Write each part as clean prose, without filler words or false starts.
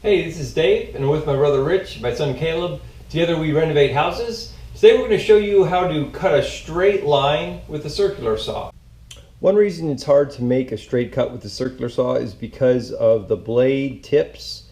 Hey, this is Dave, and I'm with my brother Rich, my son Caleb. Together we renovate houses. Today we're going to show you how to cut a straight line with a circular saw. One reason it's hard to make a straight cut with the circular saw is because of the blade tips.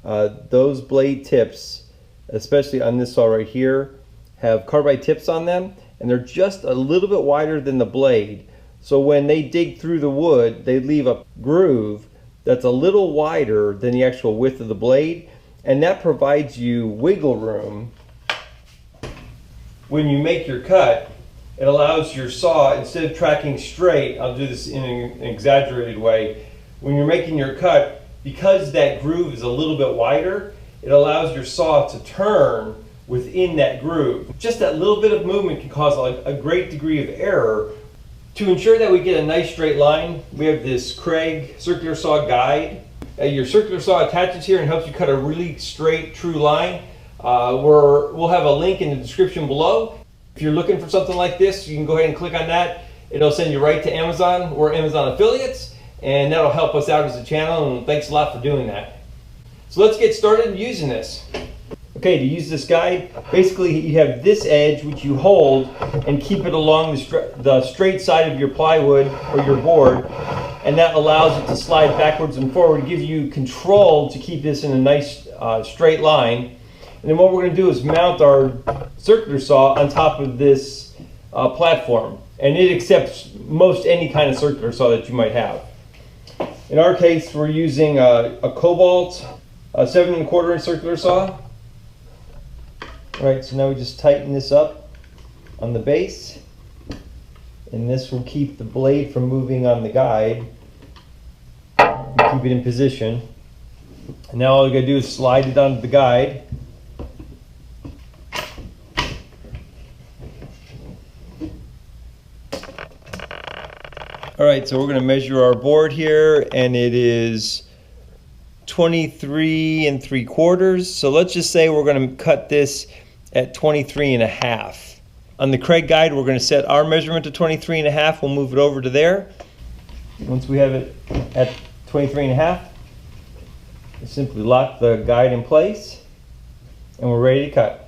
Those blade tips, especially on this saw right here, have carbide tips on them, and they're just a little bit wider than the blade. So when they dig through the wood, they leave a groove that's a little wider than the actual width of the blade, and that provides you wiggle room. When you make your cut, it allows your saw, instead of tracking straight, I'll do this in an exaggerated way, when you're making your cut, because that groove is a little bit wider, it allows your saw to turn within that groove. Just that little bit of movement can cause a great degree of error. To ensure that we get a nice straight line, we have this Kreg circular saw guide. Your circular saw attaches here and helps you cut a really straight, true line. We'll have a link in the description below. If you're looking for something like this, you can go ahead and click on that. It'll send you right to Amazon. We're Amazon affiliates, and that'll help us out as a channel, and thanks a lot for doing that. So let's get started using this. Okay, to use this guide, basically you have this edge which you hold and keep it along the straight side of your plywood or your board, and that allows it to slide backwards and forward. It gives you control to keep this in a nice straight line. And then what we're going to do is mount our circular saw on top of this platform, and it accepts most any kind of circular saw that you might have. In our case, we're using a Cobalt 7 1/4 inch circular saw. Alright, so now we just tighten this up on the base, and this will keep the blade from moving on the guide. Keep it in position. And now all we gotta do is slide it onto the guide. Alright, so we're gonna measure our board here, and it is 23 3/4. So let's just say we're going to cut this at 23 1/2. On the Kreg guide, we're going to set our measurement to 23 1/2. We'll move it over to there. Once we have it at 23 1/2, we simply lock the guide in place, and we're ready to cut.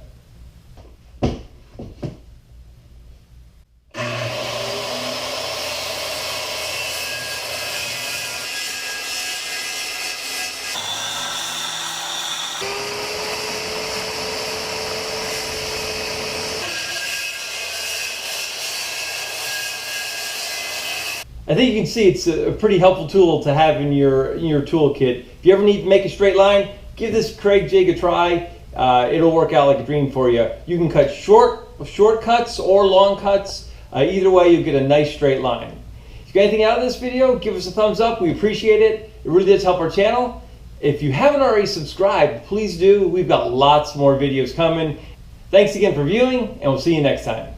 I think you can see it's a pretty helpful tool to have in your toolkit. If you ever need to make a straight line, give this Kreg jig a try. It'll work out like a dream for you. You can cut short cuts or long cuts. Either way, you'll get a nice straight line. If you got anything out of this video, give us a thumbs up. We appreciate it. It really does help our channel. If you haven't already subscribed, please do. We've got lots more videos coming. Thanks again for viewing, and we'll see you next time.